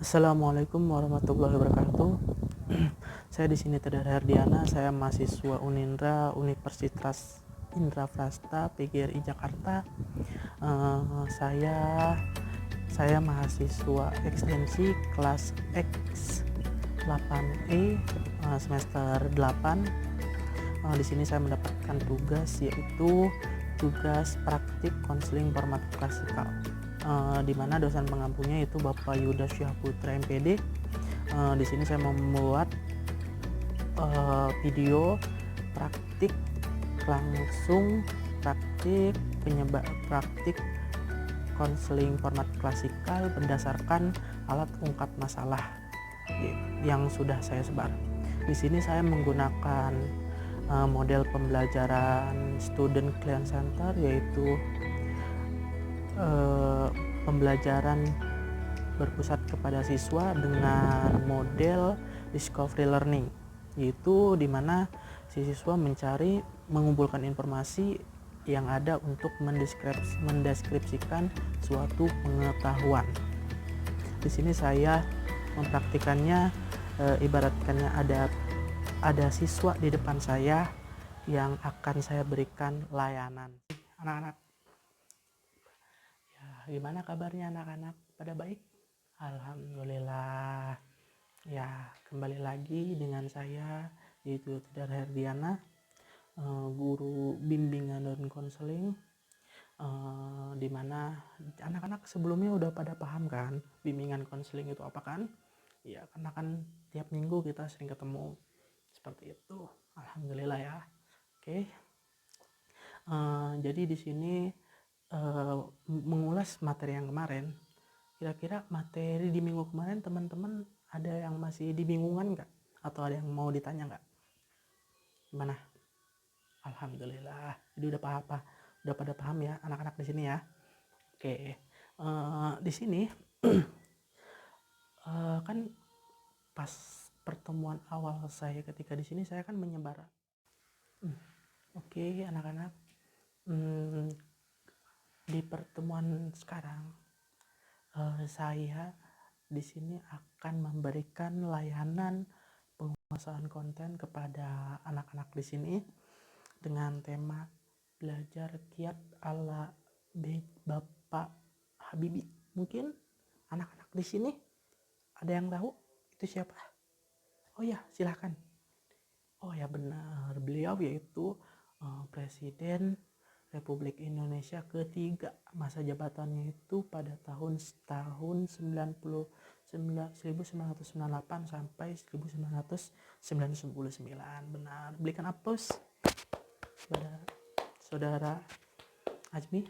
Assalamualaikum warahmatullahi wabarakatuh. Saya di sini Teda Herdiana, saya mahasiswa Unindra Universitas Indra Prasta PGRI Jakarta. Eh, saya saya mahasiswa ekstensi kelas X 8E, semester 8. Di sini saya mendapatkan tugas, yaitu tugas praktik konseling format klasikal, di mana dosen pengampunya itu Bapak Yuda Syahputra MPD. Di sini saya membuat video praktik langsung, praktik konseling format klasikal berdasarkan alat ungkap masalah yang sudah saya sebar. Di sini saya menggunakan model pembelajaran student client center, yaitu pembelajaran berpusat kepada siswa dengan model discovery learning, yaitu dimana si siswa mengumpulkan informasi yang ada untuk mendeskripsikan suatu pengetahuan. Di sini saya mempraktikannya, ibaratkannya ada siswa di depan saya yang akan saya berikan layanan. Anak-anak, ya, gimana kabarnya anak-anak? Pada baik? Alhamdulillah. Ya, kembali lagi dengan saya, yaitu Teda Herdiana, guru bimbingan dan konseling, di mana anak-anak sebelumnya udah pada paham kan bimbingan konseling itu apa kan? Ya, karena kan tiap minggu kita sering ketemu seperti itu. Alhamdulillah ya. Oke. Jadi di sini mengulas materi yang kemarin. Kira-kira materi di minggu kemarin teman-teman ada yang masih dibingungan nggak? Atau ada yang mau ditanya nggak? Gimana? Alhamdulillah. Jadi udah pada paham ya anak-anak di sini ya. Oke. Di sini kan pas pertemuan awal saya ketika di sini saya kan menyebar. Oke, anak-anak. Di pertemuan sekarang saya di sini akan memberikan layanan penguasaan konten kepada anak-anak di sini dengan tema belajar kiat ala Bapak Habibie. Mungkin anak-anak di sini ada yang tahu itu siapa? Oh ya, silahkan. Oh ya, benar, beliau yaitu Presiden Republik Indonesia ketiga. Masa jabatannya itu pada tahun 1998 sampai 1999. Benar. Berikan aplaus kepada saudara Azmi.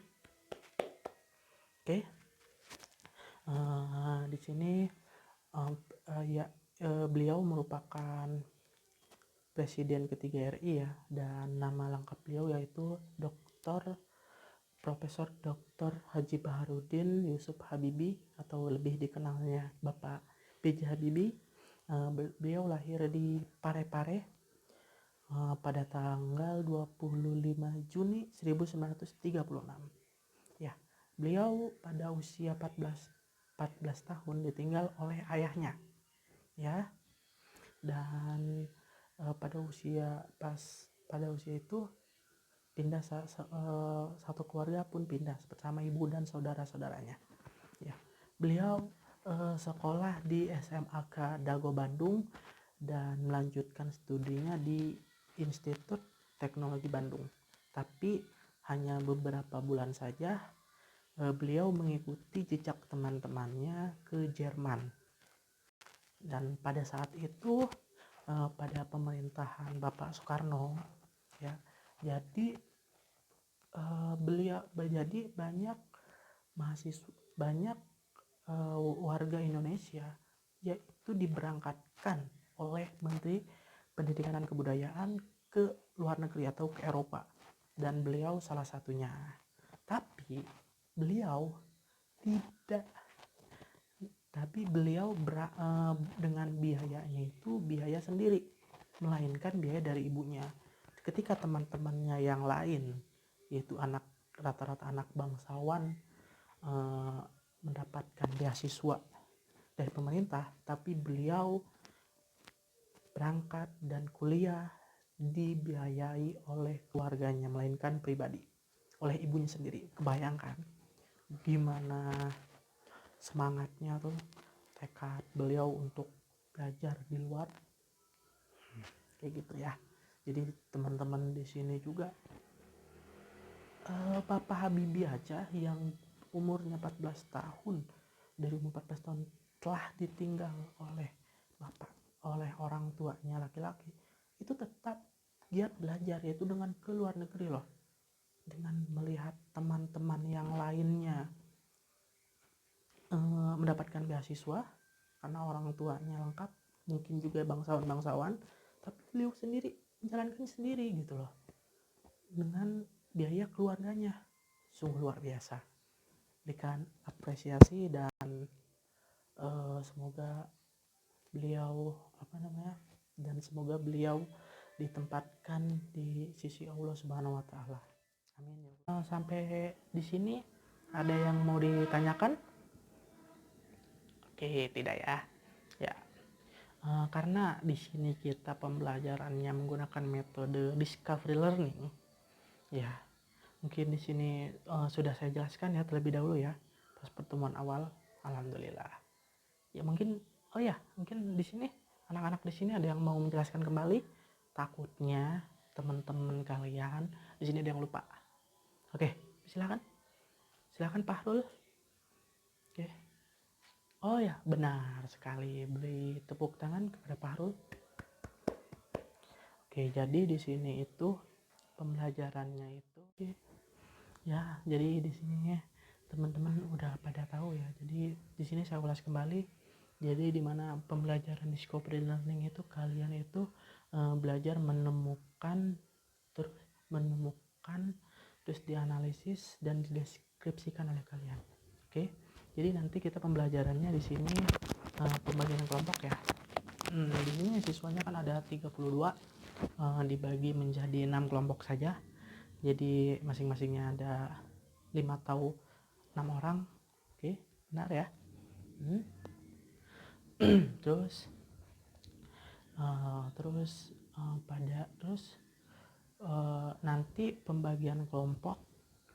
Oke. Di sini beliau merupakan Presiden ketiga RI ya, dan nama lengkap beliau yaitu Profesor Dr. Haji Baharudin Yusuf Habibie, atau lebih dikenalnya Bapak B.J. Habibie. Beliau lahir di Parepare pada tanggal 25 Juni 1936. Ya, beliau pada usia 14 tahun ditinggal oleh ayahnya. Ya. Dan pada usia itu pindah satu keluarga pun pindah bersama ibu dan saudara-saudaranya. Ya, beliau sekolah di SMAK Dago Bandung dan melanjutkan studinya di Institut Teknologi Bandung. Tapi hanya beberapa bulan saja beliau mengikuti jejak teman-temannya ke Jerman. Dan pada saat itu pada pemerintahan Bapak Soekarno, ya, jadi banyak mahasiswa, banyak warga Indonesia yaitu diberangkatkan oleh Menteri Pendidikan dan Kebudayaan ke luar negeri atau ke Eropa, dan beliau salah satunya. Tapi beliau dengan biayanya itu biaya sendiri, melainkan biaya dari ibunya. Ketika teman-temannya yang lain, yaitu rata-rata anak bangsawan, mendapatkan beasiswa dari pemerintah, tapi beliau berangkat dan kuliah dibiayai oleh keluarganya, melainkan pribadi, oleh ibunya sendiri. Kebayangkan gimana semangatnya tuh, tekad beliau untuk belajar di luar, kayak gitu ya. Jadi teman-teman di sini juga, Bapak Habibie aja yang umurnya 14 tahun, dari umur 14 tahun telah ditinggal oleh bapak, oleh orang tuanya laki-laki, itu tetap giat belajar, yaitu dengan ke luar negeri loh, dengan melihat teman-teman yang lainnya mendapatkan beasiswa karena orang tuanya lengkap, mungkin juga bangsawan-bangsawan, tapi beliau sendiri menjalankan sendiri gitu loh, dengan biaya keluarganya. Sungguh luar biasa, berikan apresiasi, dan semoga beliau semoga beliau ditempatkan di sisi Allah Subhanahu wa taala. Amin ya. Sampai di sini ada yang mau ditanyakan? Oke, tidak ya. Ya. Karena di sini kita pembelajarannya menggunakan metode discovery learning. Ya. Mungkin di sini sudah saya jelaskan ya terlebih dahulu ya pas pertemuan awal. Alhamdulillah. Ya mungkin mungkin di sini anak-anak di sini ada yang mau menjelaskan kembali. Takutnya teman-teman kalian di sini ada yang lupa. Oke, silakan. Silakan Pak Rul. Oke. Oh ya, benar sekali. Beri tepuk tangan kepada Pak Rul. Oke, jadi di sini itu pembelajarannya itu ya, jadi di sini teman-teman udah pada tahu ya. Jadi di sini saya ulas kembali. Jadi di mana pembelajaran discovery learning itu kalian itu belajar menemukan terus dianalisis dan dideskripsikan oleh kalian. Oke. Jadi nanti kita pembelajarannya di sini pembagian kelompok ya. Di sini siswanya kan ada 32, dibagi menjadi 6 kelompok saja. Jadi masing-masingnya ada 5 atau 6 orang. Oke, benar ya. Terus nanti pembagian kelompok,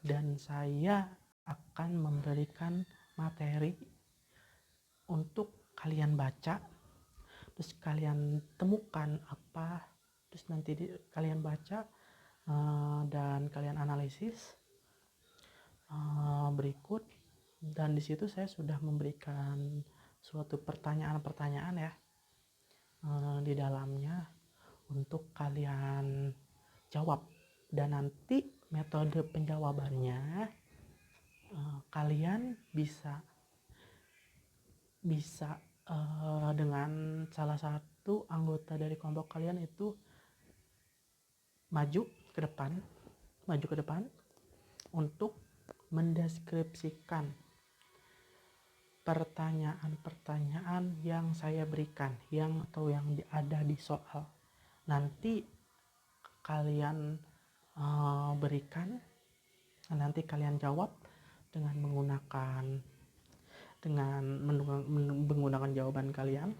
dan saya akan memberikan materi untuk kalian baca, terus kalian temukan apa, terus nanti kalian baca dan kalian analisis berikut. Dan di situ saya sudah memberikan suatu pertanyaan-pertanyaan ya di dalamnya untuk kalian jawab, dan nanti metode penjawabannya kalian bisa dengan salah satu anggota dari kelompok kalian itu maju ke depan untuk mendeskripsikan pertanyaan-pertanyaan yang saya berikan, yang ada di soal. Nanti kalian berikan, nanti kalian jawab dengan menggunakan jawaban kalian.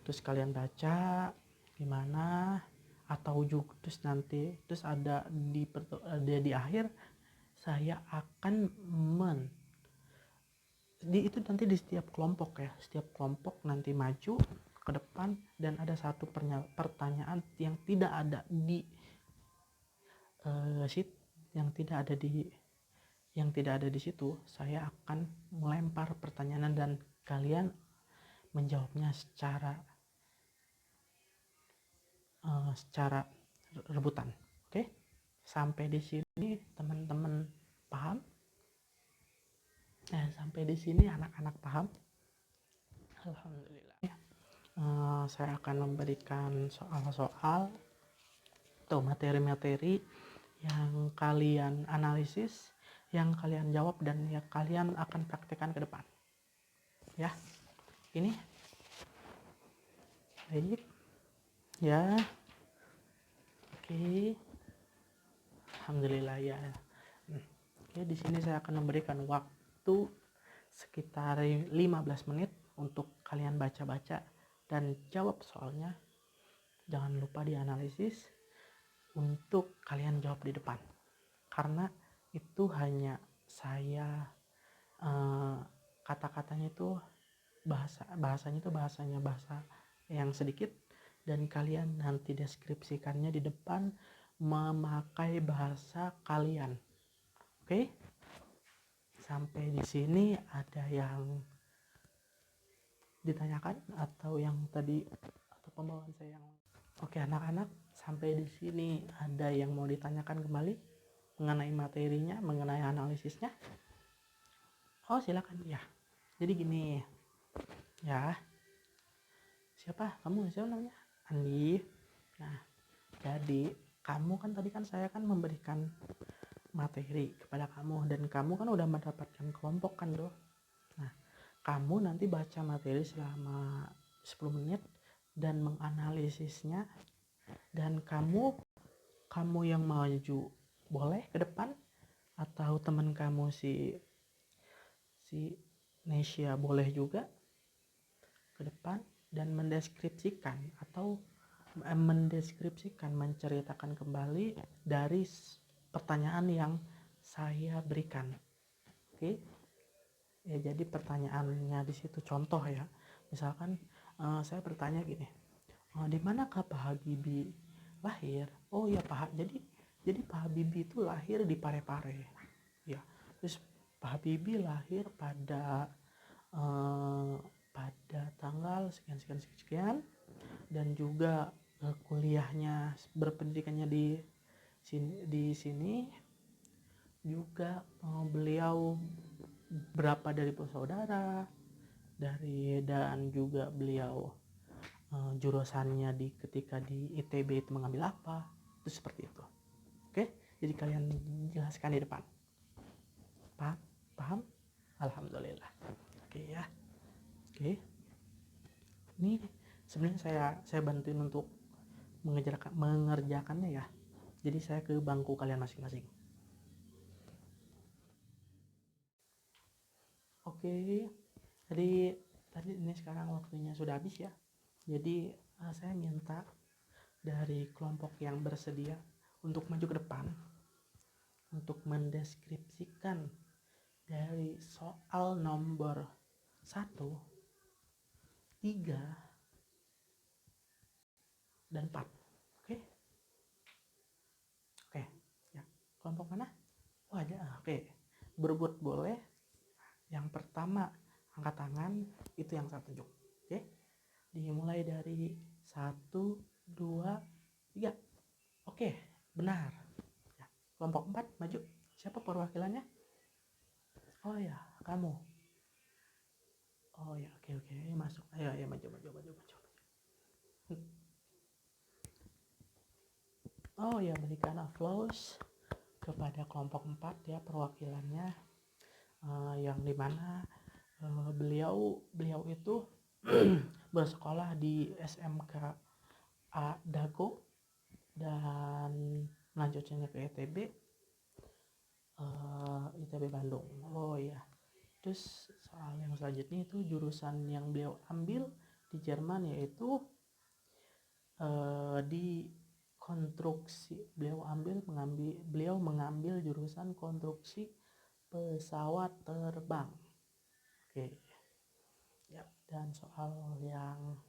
Terus kalian baca gimana, atau juga terus ada di akhir saya akan itu nanti di setiap kelompok nanti maju ke depan, dan ada satu pertanyaan yang tidak ada di sheet, yang tidak ada di situ. Saya akan melempar pertanyaan dan kalian menjawabnya secara rebutan. Oke? Sampai di sini teman-teman paham? Sampai di sini anak-anak paham? Alhamdulillah. Saya akan memberikan soal-soal atau materi-materi yang kalian analisis, yang kalian jawab, dan yang kalian akan praktekkan ke depan. Ya, ini baik ya. Oke, alhamdulillah ya. Oke, di sini saya akan memberikan waktu sekitar 15 menit untuk kalian baca-baca dan jawab soalnya. Jangan lupa dianalisis untuk kalian jawab di depan, karena itu hanya saya kata-katanya itu bahasanya bahasa yang sedikit, dan kalian nanti deskripsikannya di depan memakai bahasa kalian. Oke? Sampai di sini ada yang ditanyakan atau yang tadi atau pembawaan saya yang Oke anak-anak, sampai di sini ada yang mau ditanyakan kembali mengenai materinya, mengenai analisisnya? Oh silakan ya. Jadi gini ya, siapa namanya? Andi. Nah, jadi kamu kan tadi kan saya kan memberikan materi kepada kamu dan kamu kan udah mendapatkan kelompok kan bro. Nah, kamu nanti baca materi selama 10 menit dan menganalisisnya, dan kamu yang maju boleh ke depan, atau teman kamu si Nesya boleh juga ke depan dan menceritakan kembali dari pertanyaan yang saya berikan. Oke? Ya, jadi pertanyaannya di situ contoh ya. Misalkan saya bertanya gini. Di manakah Pak Habibie lahir? Oh ya jadi Pak Habibie itu lahir di Parepare. Ya. Terus Pak Habibie lahir pada tanggal sekian dan juga kuliahnya berpendidikannya di sini juga. Beliau berapa dari bersaudara dan juga beliau jurusannya ketika di ITB itu mengambil apa, itu seperti itu. Oke, jadi kalian jelaskan di depan. Paham? Alhamdulillah. Oke ya. Oke. Ini sebenarnya saya bantuin untuk mengerjakannya ya. Jadi saya ke bangku kalian masing-masing. Oke. Jadi tadi ini sekarang waktunya sudah habis ya. Jadi saya minta dari kelompok yang bersedia untuk maju ke depan untuk mendeskripsikan dari soal nomor 1, 3, dan 4. Oke? Oke. Ya. Kelompok mana? Oh ada. Oke. Berebut boleh. Yang pertama angkat tangan, itu yang saya tunjuk. Oke? Dimulai dari 1, 2, 3. Oke, benar. Ya. Kelompok 4 maju. Siapa perwakilannya? Oh ya, kamu. Oh ya, oke. Masuk. Ayo maju. Oh ya, berikan applause kepada kelompok 4 ya, perwakilannya, yang dimana beliau itu bersekolah di SMK Dago dan melanjutkannya ke ITB Bandung. Oh ya, terus soal yang selanjutnya itu jurusan yang beliau ambil di Jerman, yaitu di konstruksi. Beliau mengambil jurusan konstruksi pesawat terbang. Oke. Ya, dan soal yang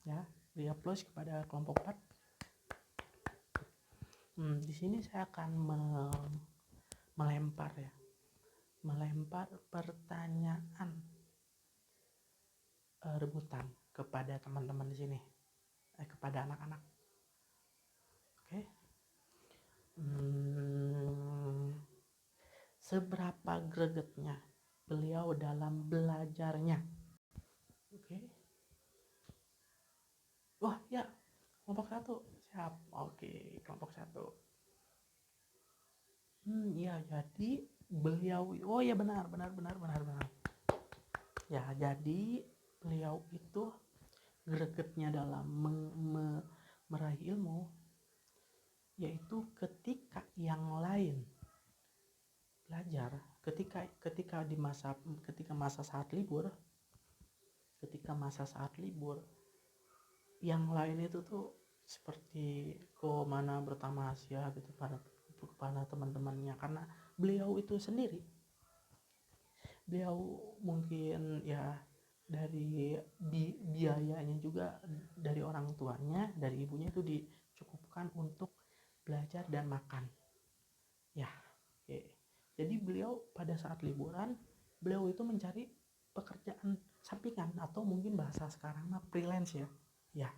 ya, beri aplaus kepada kelompok 4. Di sini saya akan melempar pertanyaan rebutan kepada teman-teman di sini, kepada anak-anak. Oke. Seberapa gregetnya beliau dalam belajarnya? Oke. Wah ya, kelompok 1 siap. Oke, kelompok 1. Ya, jadi beliau, oh ya benar. Ya, jadi beliau itu gregetnya dalam meraih ilmu, yaitu ketika yang lain belajar, ketika masa saat libur yang lain itu tuh seperti ke mana bertamasya gitu kepada teman-temannya, karena beliau itu sendiri, beliau mungkin ya dari biayanya juga dari orang tuanya, dari ibunya itu dicukupkan untuk belajar dan makan ya. Oke. Jadi beliau pada saat liburan, beliau itu mencari pekerjaan sampingan atau mungkin bahasa sekarang mah freelance ya. Ya,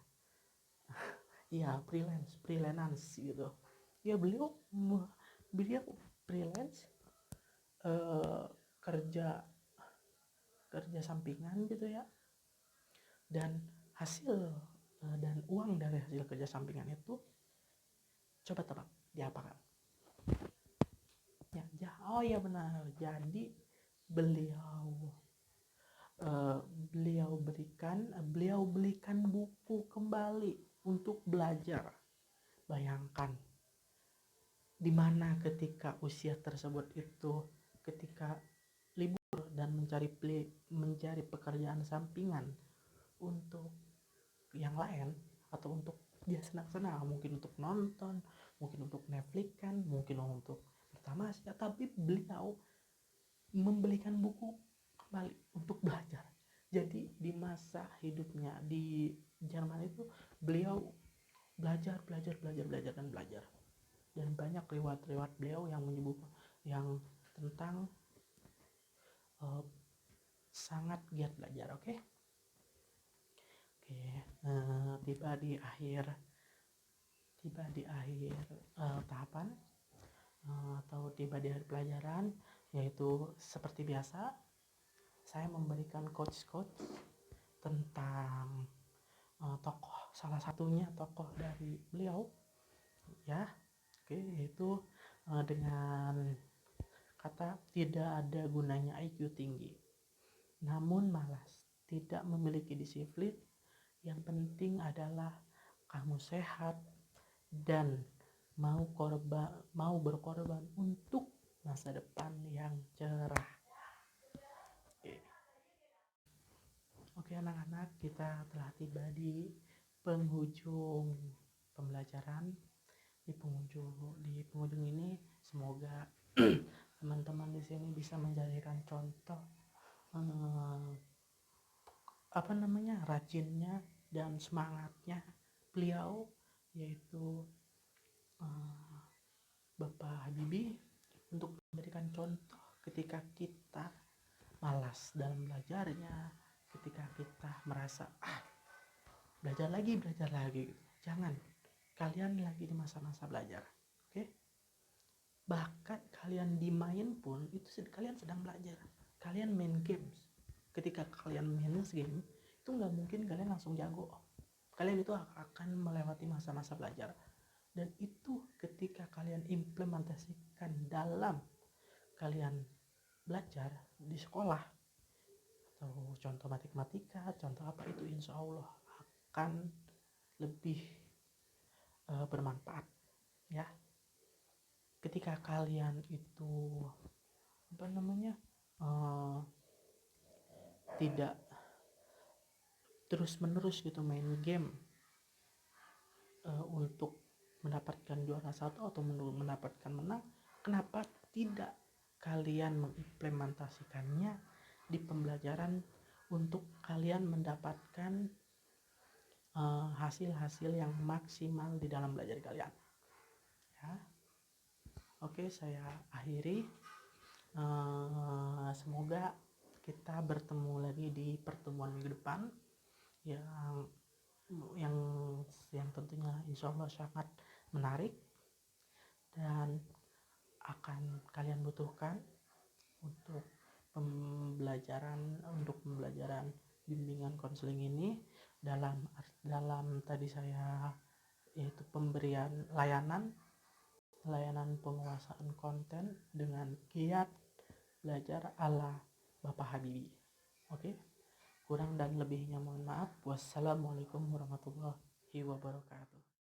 iya freelance gitu. Ya beliau freelance, eh, kerja kerja sampingan gitu ya. Dan dan uang dari hasil kerja sampingan itu, coba tebak dia apa kan? Oh ya benar. Jadi beliau eh, beliau belikan buku kembali untuk belajar. Bayangkan di mana ketika usia tersebut itu, ketika libur dan mencari pekerjaan sampingan untuk yang lain, atau untuk dia senang-senang, mungkin untuk nonton, mungkin untuk Netflix kan, mungkin untuk bertamasya, tapi beliau membelikan buku kembali untuk belajar. Jadi di masa hidupnya di Jerman itu beliau belajar dan belajar, dan banyak riwayat beliau yang menyebut yang tentang uh, sangat giat belajar. Oke. Tiba di akhir tahapan, atau tiba di akhir pelajaran, yaitu seperti biasa saya memberikan coach tentang salah satunya tokoh dari beliau ya. Oke, yaitu dengan kata, tidak ada gunanya IQ tinggi namun malas, tidak memiliki disiplin, yang penting adalah kamu sehat dan mau berkorban untuk masa depan yang cerah. Oke anak-anak, kita telah tiba di penghujung pembelajaran. Di penghujung ini semoga teman-teman di sini bisa menjadikan contoh rajinnya dan semangatnya beliau, yaitu Bapak Habibie, untuk memberikan contoh ketika kita malas dalam belajarnya, ketika kita merasa belajar lagi. Jangan, kalian lagi di masa-masa belajar. Oke? Bahkan kalian dimain pun itu kalian sedang belajar. Kalian main games, ketika kalian main game itu nggak mungkin kalian langsung jago. Kalian itu akan melewati masa-masa belajar, dan itu ketika kalian implementasikan dalam kalian belajar di sekolah atau contoh matematika, contoh apa itu, insya Allah akan lebih bermanfaat ya. Ketika kalian itu tidak terus menerus gitu main game untuk mendapatkan juara satu atau mendapatkan menang, kenapa tidak kalian mengimplementasikannya di pembelajaran untuk kalian mendapatkan hasil-hasil yang maksimal di dalam belajar kalian ya. Oke, saya akhiri. Semoga kita bertemu lagi di pertemuan minggu depan yang yang yang tentunya insya Allah sangat menarik dan akan kalian butuhkan untuk pembelajaran bimbingan konseling ini, dalam tadi saya, yaitu pemberian layanan penguasaan konten dengan giat belajar ala Bapak Habibie. Oke, kurang dan lebihnya mohon maaf. Wassalamualaikum warahmatullahi wabarakatuh.